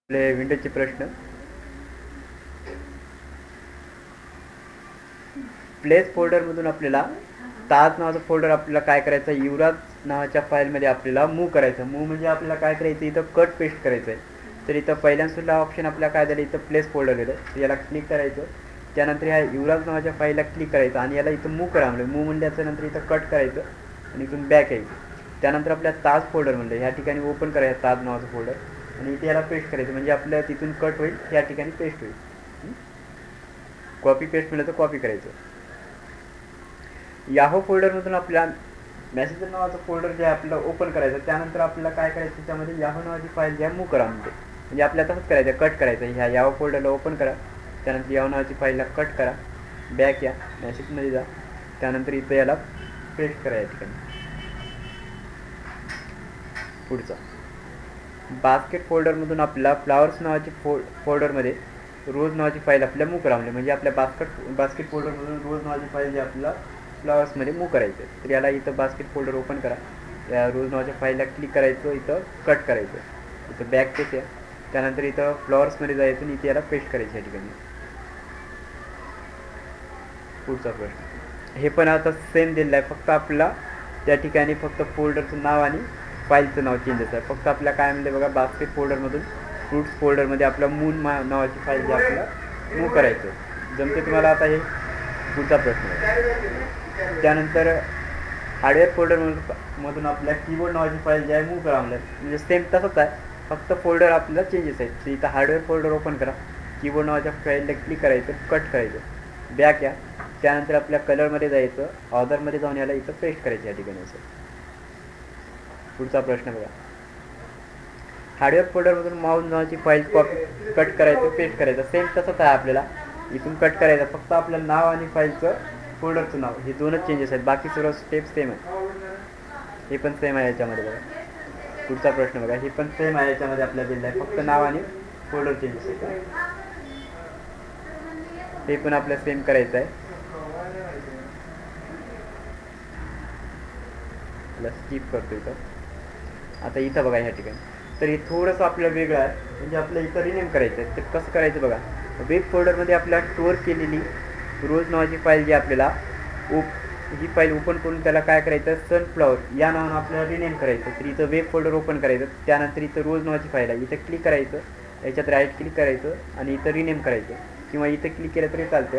आपले विंडोजचे प्रश्न. प्लेस फोल्डरमधून आपल्याला ताज नावाचा फोल्डर आपल्याला काय करायचं, युवराज नावाच्या फाईलमध्ये आपल्याला मूव्ह करायचं. मूव्ह म्हणजे आपल्याला काय करायचं, इथं कट पेस्ट करायचं आहे. तर इथं पहिल्यांदा ऑप्शन आपल्याला काय झालं, इथं प्लेस फोल्डर दिलं, तर याला क्लिक करायचं. त्यानंतर ह्या युवराज नावाच्या फाईलला क्लिक करायचं आणि याला इथं मूव्ह करा म्हणलं. मूव्ह म्हणल्याच्या नंतर इथं कट करायचं आणि इथून बॅक यायचं. त्यानंतर आपल्या ताज फोल्डर म्हणलं, ह्या ठिकाणी ओपन करायचं ताज नावाचं फोल्डर आणि इथे याला पेस्ट करायचं, म्हणजे आपल्या तिथून कट होईल, या ठिकाणी पेस्ट होईल. कॉपी पेस्ट म्हणलं तर कॉपी करायचं. याहो फोल्डरमधून आपल्या मेसेंजर नावाचं फोल्डर जे आपल्याला ओपन करायचं. त्यानंतर आपल्याला काय करायचं, त्याच्यामध्ये याहो नावाची फाईल ज्या मूव्ह करा म्हणजे आपल्याला तसंच करायचं, कट करायचं. ह्या याहो फोल्डरला ओपन करा, त्यानंतर याहो नावाची फाईलला कट करा, बॅक या, मेसेजमध्ये जा, त्यानंतर इथं याला पेस्ट करा या ठिकाणी. पुढचा बास्केट फोल्डरमधून आपल्याला फ्लावर्स नावाची फोल्डरमध्ये रोज नावाची फाईल आपल्याला मूव्ह करा म्हणजे आपल्या बास्केट फोल्डरमधून रोज नावाची फाईल जी आपल्याला फ्लावर्समध्ये मूव्ह करायचं. तर याला इथं बास्केट फोल्डर ओपन करा, या रोज नावाच्या फाईलला क्लिक करायचं, इथं कट करायचं, इथं बॅक पेस्ट आहे, त्यानंतर इथं फ्लावर्समध्ये जायचं आणि इथे याला पेस्ट करायचं या ठिकाणी. पुढचा प्रश्न, हे पण आता सेम दिलेलं आहे, फक्त आपल्याला त्या ठिकाणी फक्त फोल्डरचं नाव आणि फाईलचं नाव चेंजेस आहे. फक्त आपल्याला काय म्हणते बघा, बास्केट फोल्डरमधून फ्रूट्स फोल्डरमध्ये आपलं मून नावाची फाईल जी आपल्याला मूव्ह करायचं. जमते तुम्हाला आता हे? पुढचा प्रश्न आहे. त्यानंतर हार्डवेअर फोल्डरमधून आपल्या कीबोर्ड नावाची फाईल जी आहे मूव्ह करा म्हणजे सेम तसंच आहे, फक्त फोल्डर आपल्याला चेंजेस आहेत. तर इथं हार्डवेअर फोल्डर ओपन करा, कीबोर्ड नावाच्या फाईलला क्लिक करायचं, कट करायचं, बॅक या, त्यानंतर आपल्या कलरमध्ये जायचं, ऑर्डरमध्ये जाऊन याला इथं पेस्ट करायचं या ठिकाणी असं. पुढचा प्रश्न बघा, हार्डवेअर फोल्डरमधून माऊस नावाची फाईल कॉपी कट करायचं, पेस्ट करायचं. सेम तसंच आहे, आपल्याला इथून कट करायचं, फक्त आपलं नाव आणि फाईलचं फोल्डरचं नाव हे दोनच चेंजेस आहेत, बाकी सर्व स्टेप सेम आहे. हे पण सेम आहे याच्यामध्ये बघा. पुढचा प्रश्न बघा, हे पण सेम आहे याच्यामध्ये आपल्याला दिलं आहे, फक्त नाव आणि फोल्डर चेंजेस आहेत. हे पण आपल्याला सेम करायचं आहे. स्किप करतो इथं. आता इथं बघा ह्या ठिकाणी, तर हे थोडंसं आपल्याला वेगळं आहे, म्हणजे आपल्याला इथं रिनेम करायचं आहे. तर कसं करायचं बघा, वेब फोल्डरमध्ये आपल्याला स्टोअर केलेली रोज नावाची फाईल जी आपल्याला ही फाईल ओपन करून त्याला काय करायचं, सनफ्लॉवर या नावानं आपल्याला रिनेम करायचं. तर इथं वेब फोल्डर ओपन करायचं, त्यानंतर इथं रोज नावाची फाईल आहे, इथं क्लिक करायचं, याच्यात राईट क्लिक करायचं आणि इथं रिनेम करायचं, किंवा इथं क्लिक केलं तरी चालतं.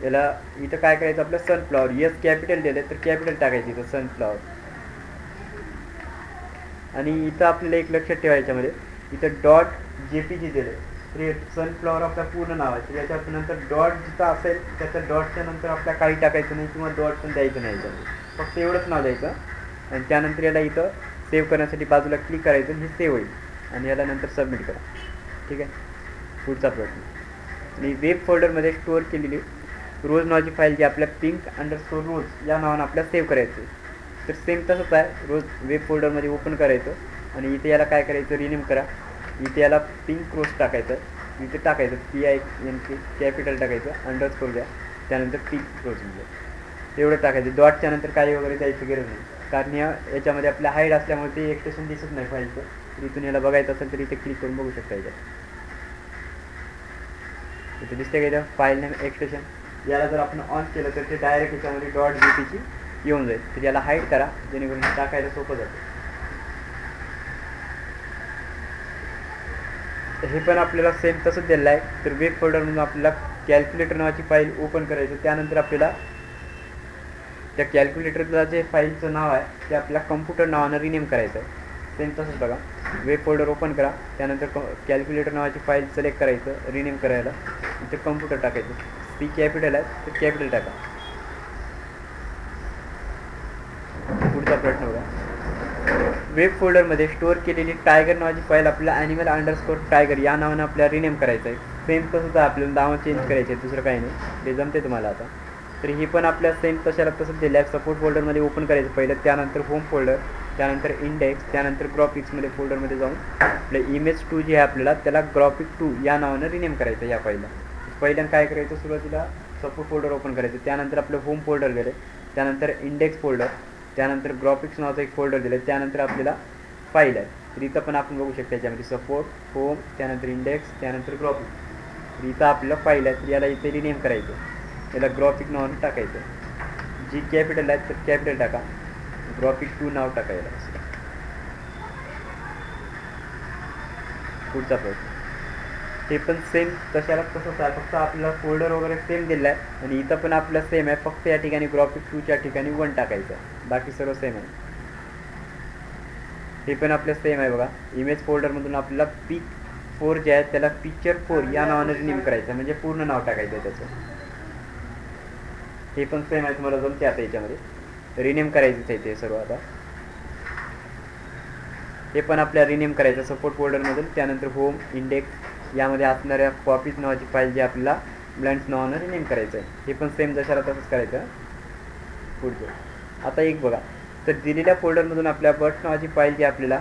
याला इथं काय करायचं, आपलं सनफ्लॉवर, यस कॅपिटल दिलं तर कॅपिटल टाकायचं इथं सनफ्लॉवर. आणि इथं आपल्याला एक लक्षात ठेवायच्यामध्ये, इथं डॉट JPG दिलं, तर सनफ्लॉवर आपलं पूर्ण नाव आहे. तर याच्या नंतर डॉट जिथं असेल त्याच्या डॉटच्या नंतर आपल्याला काही टाकायचं नाही, किंवा डॉट पण द्यायचं नाही याच्यामध्ये, फक्त एवढंच नाव द्यायचं. आणि त्यानंतर याला इथं सेव्ह करण्यासाठी बाजूला क्लिक करायचं, हे सेव्ह होईल आणि याला नंतर सबमिट करा. ठीक आहे. पुढचा प्रश्न, आणि वेब फोल्डरमध्ये स्टोअर केलेली रोज नावाची फाईल जी आपल्या pink_roz या नावानं आपल्याला सेव्ह करायचं. तर सेम तसंच आहे, रोज वेब फोल्डरमध्ये ओपन करायचं आणि इथे याला काय करायचं, रिनेम करा, इथे याला पिंक रोज टाकायचं, इथे टाकायचं PINK कॅपिटल टाकायचं, अंडरस्कोर द्या, त्यानंतर पिंक रोज म्हणजे एवढं टाकायचं. डॉटच्या नंतर काही वगैरे द्यायची गरज नाही, कारण याच्यामध्ये आपल्या हाईड असल्यामुळे ते एक्सटेन्शन दिसत नाही फाईलचं. तर इथून याला बघायचं असेल तर इथे क्लिक करून बघू शकता. इथे दिसते का इथं फाईल नेम एक्सटेन्शन, याला जर आपण ऑन केलं तर ते डायरेक्ट याच्यामध्ये .jpg येऊन जाईल. तर याला हाईड करा, जेणेकरून टाकायला सोपं जातं. हे पण आपल्याला सेम तसंच दिलं आहे. तर वेब फोल्डरमधून आपल्याला कॅल्क्युलेटर नावाची फाईल ओपन करायचं, त्यानंतर आपल्याला त्या कॅल्क्युलेटरला जे फाईलचं नाव आहे ते आपल्याला कम्प्युटर नावानं रिनेम करायचं आहे. सेम तसंच बघा, वेब फोल्डर ओपन करा, त्यानंतर कॅल्क्युलेटर नावाची फाईल सिलेक्ट करायचं, रिनेम करायला, इथे कम्प्युटर टाकायचं, C कॅपिटल आहे तर कॅपिटल टाका. पुढचा प्रश्न बघा, वेब फोल्डरमध्ये स्टोअर केलेली टायगर नावाची फाईल आपल्याला ॲनिमल_टायगर या नावानं आपल्याला रिनेम करायचं आहे. सेम तसंच आहे, आपल्याला नावं चेंज करायचे आहे, दुसरं काही नाही. ते जमते तुम्हाला आता. तर ही पण आपल्या सेम तशाला तसंच दिलं आहे. सपोर्ट फोल्डरमध्ये ओपन करायचं पहिलं, त्यानंतर होम फोल्डर, त्यानंतर इंडेक्स, त्यानंतर ग्राफिक्समध्ये फोल्डरमध्ये जाऊन आपलं इमेज 2 जी आहे आपल्याला त्याला graphic2 या नावानं रिनेम करायचं या फाईलला. पहिल्यांदा काय करायचं, सुरुवातीला सपोर्ट फोल्डर ओपन करायचं, त्यानंतर आपलं होम फोल्डर गेलं, त्यानंतर इंडेक्स फोल्डर, त्यानंतर ग्राफिक्स नावाचं एक फोल्डर दिलं, त्यानंतर आपल्याला फाईल आहे तर इथं पण आपण बघू शकता याच्यामध्ये सपोर्ट, होम, त्यानंतर इंडेक्स, त्यानंतर ग्राफिक. तर इथं आपल्याला फाईल आहे, तर याला इथे रिनेम करायचं, याला ग्राफिक नावाने टाकायचं. जी कॅपिटल आहे तर कॅपिटल टाका, ग्राफिक 2 नाव टाकायला. पुढचा प्रश्न, हे पण सेम तशाला तसंच आहे, फक्त आपल्याला फोल्डर वगैरे सेम दिला आहे आणि इथं पण आपलं सेम आहे, फक्त या ठिकाणी ग्राफिक 2च्या ठिकाणी 1 टाकायचं आहे, बाकी सर्व सेम आहे. हे पण आपलं सेम आहे बघा. इमेज फोल्डरमधून आपल्याला पिक 4 जे आहे त्याला पिक्चर 4 या नावाने रिनेम करायचं, म्हणजे पूर्ण नाव टाकायचं आहे त्याचं. हे पण सेम आहे, तुम्हाला जमते आता याच्यामध्ये रिनेम करायचंच आहे ते सर्व. आता हे पण आपल्याला रिनेम करायचं सपोर्ट फोल्डरमधून, त्यानंतर होम, इंडेक्स यामध्ये असणाऱ्या कॉपीज नावाची फाईल जी आपल्याला ब्लँड्स नावानं रिनेम करायचं आहे. हे पण सेम जशाला तसंच करायचं. पुढचं आता एक बघा, तर दिलेल्या फोल्डरमधून आपल्या बट नावाची फाईल जी आपल्याला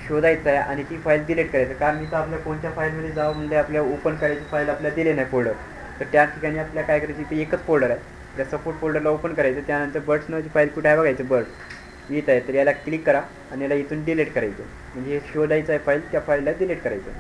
शोधायचं आहे आणि ती फाईल डिलीट करायचं, कारण इथं आपल्या कोणत्या फाईलमध्ये जावं म्हणजे आपल्याला ओपन करायची फाईल आपल्याला दिली नाही फोल्डर, तर त्या ठिकाणी आपल्याला काय करायचं, इथे एकच फोल्डर आहे, त्या सपोर्ट फोल्डरला ओपन करायचं. त्यानंतर बर्ड्स नावाची फाईल कुठे आहे बघायचं, बर्ड इथं आहे, तर याला क्लिक करा आणि याला इथून डिलीट करायचं, म्हणजे हे शोधायचं आहे फाईल, त्या फाईलला डिलीट करायचं.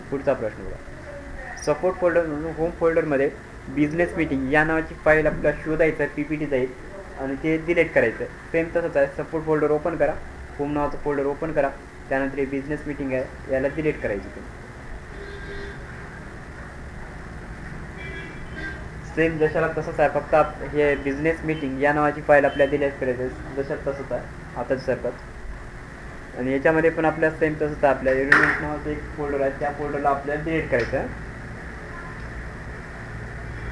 पुढचा प्रश्न बघा, सपोर्ट फोल्डरमधून होम फोल्डरमध्ये बिझनेस मीटिंग या नावाची फाईल आपल्याला शोधायचं आहे, PPT जाईल आणि ते डिलीट करायचं आहे. सेम तसंच आहे, सपोर्ट फोल्डर ओपन करा, होम नावाचं फोल्डर ओपन करा, त्यानंतर हे बिझनेस मीटिंग आहे याला डिलीट करायची. सेम जशाला तसंच आहे, फक्त हे बिझनेस मीटिंग या नावाची फाईल आपल्याला डिलीट करायचं, जशात तसंच आहे आताच. आणि याच्यामध्ये पण आपल्याला सेम तसंच आहे, आपल्या एडमिट नावाचं एक फोल्डर आहे, त्या फोल्डरला आपल्याला डिलीट करायचं.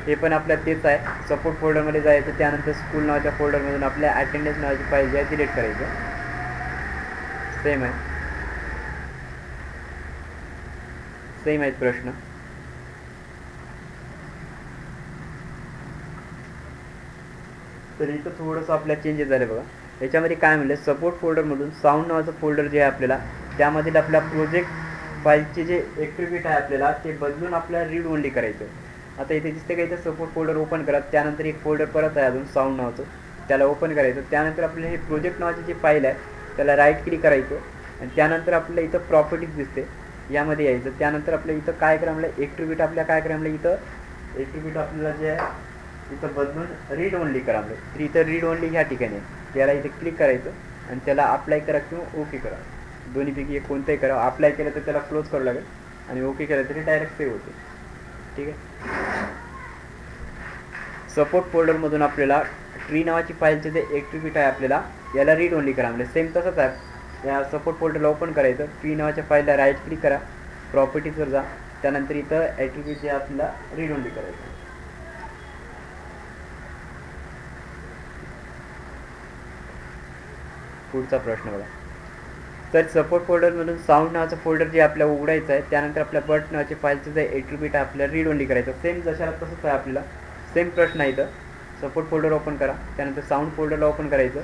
हे पण आपल्याला तेच आहे, सपोर्ट फोल्डरमध्ये जायचं, त्यानंतर स्कूल नावाच्या फोल्डरमधून आपल्या अटेंडन्स नावाची फाईल जी आहे डिलीट करायचं. सेम आहेत प्रश्न. तर इथं थोडंसं आपल्या चेंजेस झाले बघा. याच्यामध्ये काय म्हणलं, सपोर्ट फोल्डरमधून साऊंड नावाचं फोल्डर जे आहे आपल्याला, त्यामधील आपल्या प्रोजेक्ट फाईलचे जे ॲट्रिब्यूट आहे आपल्याला ते बदलून आपल्याला रीड ओनली करायचं. आता इथे दिसते का, इथं सपोर्ट फोल्डर ओपन करा, त्यानंतर एक फोल्डर परत आहे अजून साऊंड नावाचं, त्याला ओपन करायचं. त्यानंतर आपल्याला हे प्रोजेक्ट नावाची जी फाईल आहे त्याला राईट क्लिक करायचं आणि त्यानंतर आपल्याला इथं प्रॉपर्टीज दिसते, यामध्ये यायचं. त्यानंतर आपल्या इथं काय करा म्हणलं, ॲट्रिब्यूट आपल्याला काय करा म्हणलं, इथं ॲट्रिब्यूट आपल्याला जे आहे इथं बदलून रीड ओनली करा म्हणलं. तर इथं रीड ओनली ह्या ठिकाणी त्याला इथे क्लिक करायचं आणि त्याला अप्लाय करा किंवा ओके करा, दोन्हीपैकी एक कोणतंही करा. अप्लाय केलं तर त्याला क्लोज करावं लागेल आणि ओके केलं तरी डायरेक्ट सेव्ह होते. ठीक आहे. सपोर्ट फोल्डरमधून आपल्याला ट्री नावाची फाईलचे जे ॲट्रिब्यूट आहे आपल्याला याला रीड ओनली करा म्हणजे सेम तसंच आहे. या सपोर्ट फोल्डरला ओपन करायचं, ट्री नावाच्या फाईलला राईट क्लिक करा, प्रॉपर्टीजवर जा, त्यानंतर इथं ॲट्रिब्यूट जे आपल्याला रीड ओनली करायचं. पुढचा प्रश्न बघा, तर सपोर्ट फोल्डरमधून साऊंड नावाचं फोल्डर जे आपल्याला उघडायचं आहे, त्यानंतर आपल्या बट नावाच्या फाईलचं जे ॲट्रिब्यूट आहे आपल्याला रीड ओनली करायचं. सेम जशाला तसंच आहे, आपल्याला सेम प्रश्न आहे. इथं सपोर्ट फोल्डर ओपन करा, त्यानंतर साऊंड फोल्डरला ओपन करायचं,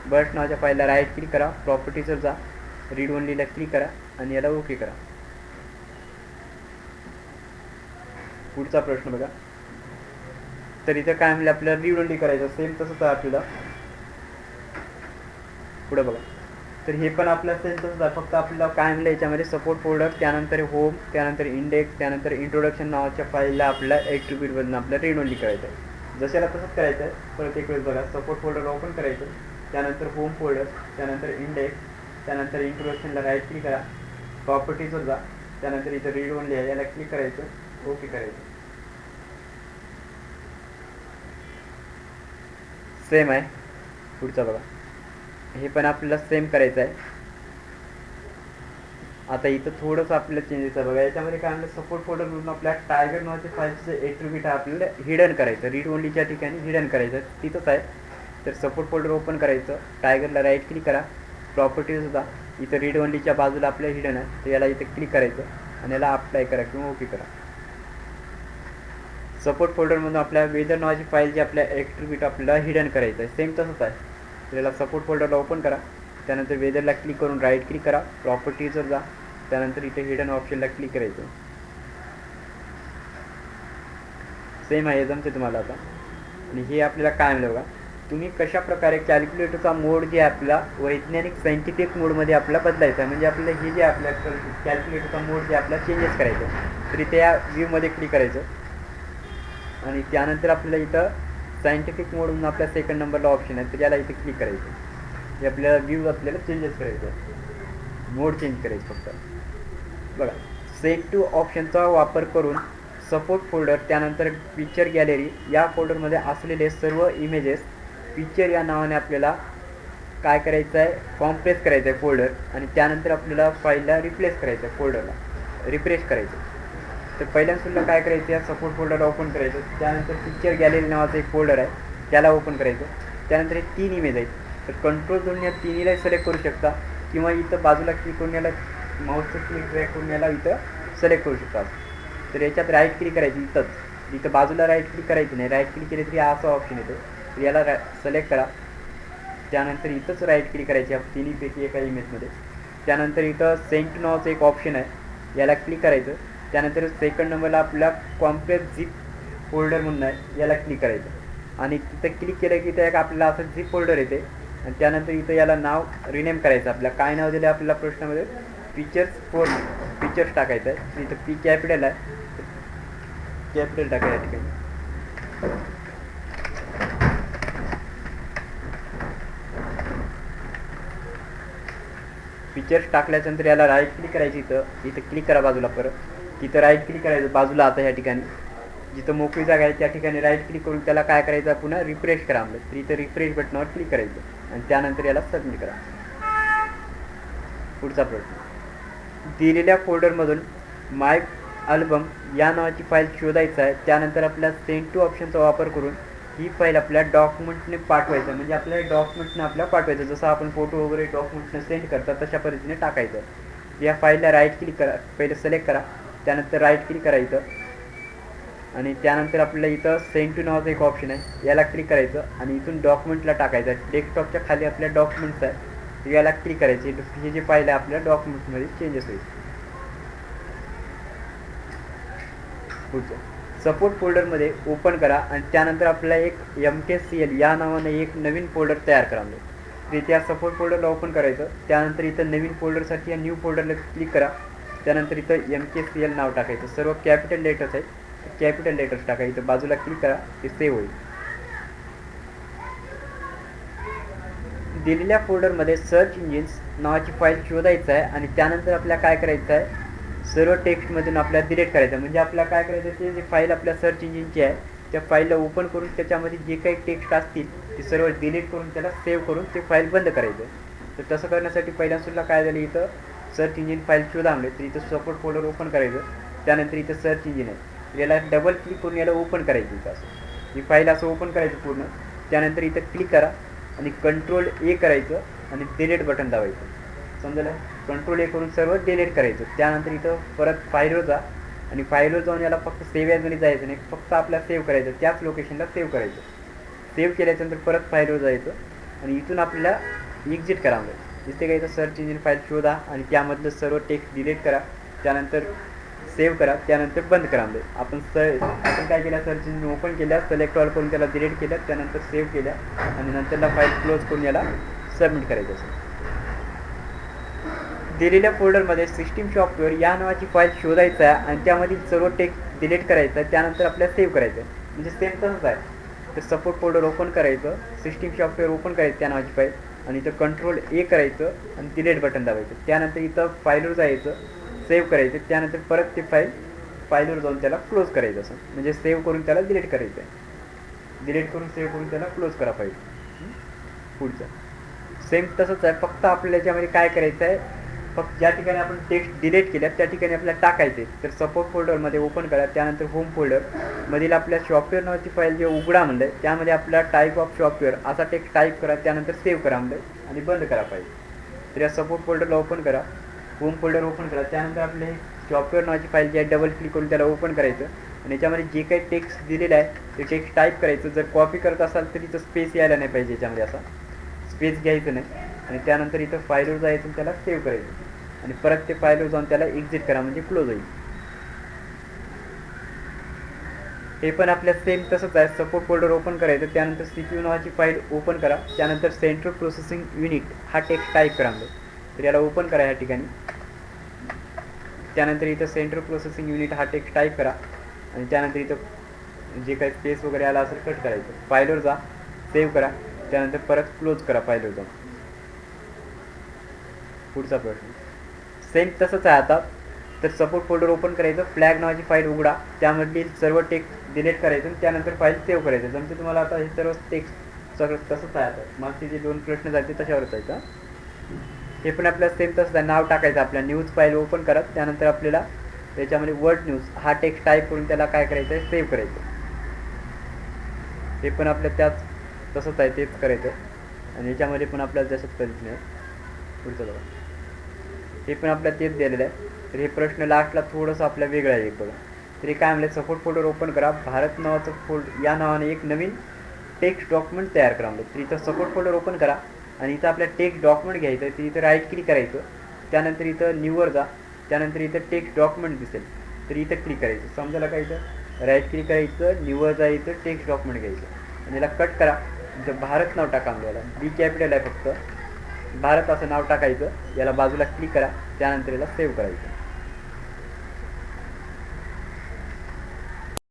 बट नावाच्या फाईलला राईट क्लिक करा, प्रॉपर्टीजवर जा, रीड ओनलीला क्लिक करा आणि याला ओके करा. पुढचा प्रश्न बघा, तर इथं काय म्हणलं, आपल्याला रीड ओनली करायचं, सेम तसंच आहे आपल्याला. पुढे बघा, तर हे पण आपल्या सेम तसंच आहे, फक्त आपल्याला काय म्हणलं याच्यामध्ये सपोर्ट फोल्डर, त्यानंतर होम, त्यानंतर इंडेक्स, त्यानंतर इंट्रोडक्शन नावाच्या फाईलला आपल्या ॲट्रिब्यूटमधून आपल्याला रीड ओनली करायचं आहे. जशाला तसंच करायचं आहे. परत एक वेळेस बघा, सपोर्ट फोल्डर ओपन करायचं, त्यानंतर होम फोल्डर, त्यानंतर इंडेक्स, त्यानंतर इंट्रोडक्शनला राईट क्लिक करा, प्रॉपर्टीजवर जा, त्यानंतर इथं रीड ओनली आहे याला क्लिक करायचं, ओके करायचं. सेम आहे. पुढचा बघा, हे पण आपल्याला सेम करायचं आहे. आता इथं थोडंसं आपल्याला चेंजेस आहे बघा. याच्यामध्ये काय म्हणलं, सपोर्ट फोल्डरमधून आपल्या टायगर नावाच्या फाईलचं ॲट्रिब्यूट आहे आपल्याला हिडन करायचं, रीड ओनलीच्या ठिकाणी हिडन करायचं, तिथंच आहे. तर सपोर्ट फोल्डर ओपन करायचं, टायगरला राईट क्लिक करा, प्रॉपर्टीज होता, इथं रीड ओनलीच्या बाजूला आपल्या हिडन आहे, तर याला इथं क्लिक करायचं आणि याला अप्लाय करा किंवा ओके करा. सपोर्ट फोल्डरमधून आपल्या वेदर नावाची फाईल जी आपल्या ॲट्रिब्यूट आपल्याला हिडन करायचं आहे, सेम तसंच आहे. तर याला सपोर्ट फोल्डरला ओपन करा, त्यानंतर वेदरला क्लिक करून राईट क्लिक करा, प्रॉपर्टीजवर जा, त्यानंतर इथे हिडन ऑप्शनला क्लिक करायचं. सेम आहे, जमते तुम्हाला आता. आणि हे आपल्याला काय मिळेल बघा, तुम्ही कशा प्रकारे कॅल्क्युलेटरचा मोड जे आपला वैज्ञानिक सायंटिफिक मोडमध्ये आपला बदलायचा, म्हणजे आपलं हे जे आपल्या कॅल्क्युलेटरचा मोड जे आपला चेंजेस करायचं, तर इथे या व्ह्यूमध्ये क्लिक करायचं आणि त्यानंतर आपल्याला इथं सायंटिफिक मोड म्हणून आपल्या सेकंड नंबरला ऑप्शन आहे, तर याला इथे क्लिक करायचं. हे आपल्याला व्ह्यू आपल्याला चेंजेस करायचं, मोड चेंज करायचं फक्त. बघा, सेट टू ऑप्शनचा वापर करून सपोर्ट फोल्डर त्यानंतर पिक्चर गॅलरी या फोल्डरमध्ये असलेले सर्व इमेजेस पिक्चर या नावाने आपल्याला काय करायचं आहे, कॉम्प्रेस करायचं आहे फोल्डर, आणि त्यानंतर आपल्याला फाईलला रिप्लेस करायचं आहे, फोल्डरला रिफ्रेश करायचं. तर पहिल्यांदा काय करायचं, या सपोर्ट फोल्डरला ओपन करायचं. त्यानंतर पिक्चर गॅलरी नावाचं एक फोल्डर आहे, त्याला ओपन करायचं. त्यानंतर हे 3 इमेज आहेत, तर कंट्रोल करून या तिन्हीला सिलेक्ट करू शकता, किंवा इथं बाजूला क्लिक करून याला माऊसचं क्लिक ड्रॅग करून याला इथं सिलेक्ट करू शकता. तर याच्यात राईट क्लिक करायची, इथं बाजूला राईट क्लिक करायची नाही, राईट क्लिक केली तरी असा ऑप्शन येतो, तर याला सिलेक्ट करा. त्यानंतर इथंच राईट क्लिक करायची तिन्हीपैकी एका इमेजमध्ये. त्यानंतर इथं सेंट नावाचं एक ऑप्शन आहे, याला क्लिक करायचं. त्यानंतर सेकंड नंबरला आपला कॉम्प्रेस झिप फोल्डर म्हणून आहे, याला क्लिक करायचं आणि तिथं क्लिक केलं की ते आपल्याला असं झिप फोल्डर येते. आणि त्यानंतर इथं याला नाव रिनेम करायचं. आपल्याला काय नाव दिलं आपल्याला प्रश्नामध्ये, फीचर्स टाकायचं आहे. इथं पी कॅपिटल आहे, कॅपिटल टाकायचं या ठिकाणी. फीचर्स टाकल्यानंतर याला राईट क्लिक करायची, इथं क्लिक करा बाजूला, परत तिथं राईट क्लिक करायचं बाजूला. आता ह्या ठिकाणी जिथं मोकळी जागा आहे त्या ठिकाणी राईट क्लिक करून त्याला काय करायचं, पुन्हा रिफ्रेश करा. तर इथं रिफ्रेश बटनावर क्लिक करायचं आणि त्यानंतर याला सबमिट करा. पुढचा प्रश्न, दिलेल्या फोल्डरमधून माय अल्बम या नावाची फाईल शोधायचं आहे. त्यानंतर आपल्या सेंड टू ऑप्शनचा वापर करून ही फाईल आपल्या डॉक्युमेंटने पाठवायचं, म्हणजे आपल्या डॉक्युमेंटने आपल्याला पाठवायचं. जसं आपण फोटो वगैरे डॉक्युमेंटने सेंड करतात तशा पद्धतीने टाकायचं. या फाईलला राईट क्लिक करा, पहिले सिलेक्ट करा, त्यानंतर राईट क्लिक करायचं आणि त्यानंतर आपल्याला इथं सेंड टू नावाचं एक ऑप्शन आहे, याला क्लिक करायचं आणि इथून डॉक्युमेंटला टाकायचं. डेस्कटॉपच्या खाली आपल्या डॉक्युमेंट्स आहे, याला क्लिक करायचे. हे जे फाईल आहे आपल्या डॉक्युमेंट्समध्ये चेंजेस होईल. पुढचं, सपोर्ट फोल्डरमध्ये ओपन करा आणि त्यानंतर आपल्याला एक MKCL या नावाने एक नवीन फोल्डर तयार करा. तर इथे या सपोर्ट फोल्डरला ओपन करायचं. त्यानंतर इथं नवीन फोल्डरसाठी या न्यू फोल्डरला क्लिक करा. त्यानंतर इथं MKCL नाव टाकायचं, सर्व कॅपिटल लेटर्स आहेत, कॅपिटल लेटर्स टाका. इथं बाजूला क्लिक करा, ते सेव्ह होईल. दिलेल्या फोल्डरमध्ये सर्च इंजिन्स नावाची फाईल शोधायचं आहे आणि त्यानंतर आपल्याला काय करायचं आहे, सर्व टेक्स्टमधून आपल्याला डिलीट करायचं. म्हणजे आपल्याला काय करायचं, ते जे फाईल आपल्या सर्च इंजिनची आहे त्या फाईलला ओपन करून त्याच्यामध्ये जे काही टेक्स्ट असतील ते सर्व डिलीट करून त्याला सेव्ह करून ते फाईल बंद करायचं. तर तसं करण्यासाठी पहिल्यांदा काय झालं, इथं सर्च इंजिन फाईल शोधा म्हणले, तर इथं सपोर्ट फोल्डर ओपन करायचं. त्यानंतर इथं सर्च इंजिन आहे, याला डबल क्लिक करून याला ओपन करायचं. इथं असं ही फाईल असं ओपन करायचं पूर्ण. त्यानंतर इथं क्लिक करा आणि कंट्रोल A करायचं आणि डिलीट बटन दाबायचं. समजलं, कंट्रोल A करून सर्व डिलीट करायचं. त्यानंतर इथं परत फाईलवर जा आणि फाईलवर जाऊन याला फक्त सेव्ह ॲजमध्ये जायचं नाही, फक्त आपल्याला सेव्ह करायचं, त्याच लोकेशनला सेव्ह करायचं. सेव्ह केल्याच्यानंतर परत फाईलवर जायचं आणि इथून आपल्याला एक्झिट करा. जिथे काही इथं सर्च इंजिन फाईल शोधा आणि त्यामधलं सर्व टेक्स्ट डिलीट करा. त्यानंतर सेव्ह करा, त्यानंतर बंद करा. आपण काय केलं, सर्च इंजिन ओपन केल्या, सिलेक्ट ऑल करून त्याला डिलीट केलं, त्यानंतर सेव्ह केल्या आणि नंतरला फाईल क्लोज करून याला सबमिट करायचं असेल. दिलेल्या फोल्डरमध्ये सिस्टीम सॉफ्टवेअर या नावाची फाईल शोधायचं आहे आणि त्यामधील सर्व टेक्स्ट डिलीट करायचं आहे. त्यानंतर आपल्याला सेव्ह करायचं आहे, म्हणजे सेम तसंच आहे. तर सपोर्ट फोल्डर ओपन करायचं, सिस्टीम सॉफ्टवेअर ओपन करायचं त्या नावाची फाईल आणि इथं कंट्रोल A करायचं आणि डिलीट बटन दाबायचं. त्यानंतर इथं फाईलवर जायचं, सेव्ह करायचं, त्यानंतर परत ते फाईलवर जाऊन त्याला क्लोज करायचं. असं म्हणजे सेव्ह करून त्याला डिलीट करायचं आहे, डिलीट करून सेव्ह करून त्याला क्लोज करा फाईल. पुढचं सेम तसंच आहे, फक्त आपल्याला याच्यामध्ये काय करायचं आहे, फक्त ज्या ठिकाणी आपण टेक्स्ट डिलीट केल्या त्या ठिकाणी आपल्याला टाकायचे. तर सपोर्ट फोल्डरमध्ये ओपन करा, त्यानंतर होम फोल्डरमधील आपल्या सॉफ्टवेअर नावाची फाईल जे उघडा म्हणलं आहे त्यामध्ये आपला टाईप ऑफ सॉफ्टवेअर असा टेक्स्ट टाईप करा, त्यानंतर सेव्ह करा म्हणलं आणि बंद करा फाईल. तर या सपोर्ट फोल्डरला ओपन करा, होम फोल्डर ओपन करा, त्यानंतर आपले सॉफ्टवेअर नावाची फाईल जी आहे डबल क्लिक करून त्याला ओपन करायचं आणि याच्यामध्ये जे काही टेक्स्ट दिलेलं आहे ते टेक्स्ट टाईप करायचं. जर कॉपी करत असाल तर इथं स्पेस यायला नाही पाहिजे, याच्यामध्ये असा स्पेस घ्यायचं नाही आणि त्यानंतर इथं फाईलवर जायचं आणि त्याला सेव्ह करायचं आणि परत ते फाईलवर जाऊन त्याला एक्झिट करा, म्हणजे क्लोज होईल. हे पण आपल्या सेम तसंच आहे. सपोर्ट फोल्डर ओपन करायचं, त्यानंतर CPU नावाची फाईल ओपन करा, त्यानंतर सेंट्रल प्रोसेसिंग युनिट हा टेक्स्ट टाईप करा. तर याला ओपन करा या ठिकाणी. त्यानंतर इथं सेंट्रल प्रोसेसिंग युनिट हा टेक्स्ट टाईप करा आणि त्यानंतर इथं जे काही स्पेस वगैरे आला असेल कट करायचं. फाईलवर जा, सेव्ह करा, त्यानंतर परत क्लोज करा फाईलवर जाऊन. पुढचा प्रश्न सेम तसंच आहे आता. तर सपोर्ट फोल्डर ओपन करायचं, फ्लॅग नावाची फाईल उघडा, त्यामधील सर्व टेक्स्ट डिलीट करायचं, त्यानंतर फाईल सेव्ह करायचं. जमते तुम्हाला आता हे सर्व टेक्स्ट सगळं तसंच आहे. आता मागचे जे 2 प्रश्न झाले ते तशावरच आहे. हे पण आपल्याला सेम तसंच आहे. नाव टाकायचं, आपल्या न्यूज फाईल ओपन करा, त्यानंतर आपल्याला त्याच्यामध्ये वर्ड न्यूज हा टेक्स्ट टाईप करून त्याला काय करायचं आहे, सेव्ह करायचं. हे पण आपल्या त्याच तसंच आहे, तेच करायचं. आणि याच्यामध्ये पण आपल्याला जसंच पद्धतीने आहे. पुढचं बघा, हे पण आपल्याला तेच दिलेलं आहे. तर हे प्रश्न लास्टला थोडंसं आपल्या वेगळं आहे एक बघा. तरी काय म्हणलं, सपोर्ट फोल्डर ओपन करा, भारत नावाचं फोल्डर या नावाने एक नवीन टेक्स्ट डॉक्युमेंट तयार करा म्हणलं. तर इथं सपोर्ट फोल्डर ओपन करा आणि इथं आपल्या टेक्स्ट डॉक्युमेंट घ्यायचं आहे. तर इथं राईट क्लिक करायचं, त्यानंतर इथं न्यूवर जा, त्यानंतर इथं टेक्स्ट डॉक्युमेंट दिसेल, तर इथं क्लिक करायचं. समजायला काय, इथं राईट क्लिक करायचं, न्यूवर जा, इथं टेक्स्ट डॉक्युमेंट घ्यायचं आणि याला कट करा. इथं भारत नाव टाका, याला बी कॅपिटल आहे फक्त, भारत असं नाव टाकायचं. याला बाजूला क्लिक करा, त्यानंतर याला सेव्ह करायचं.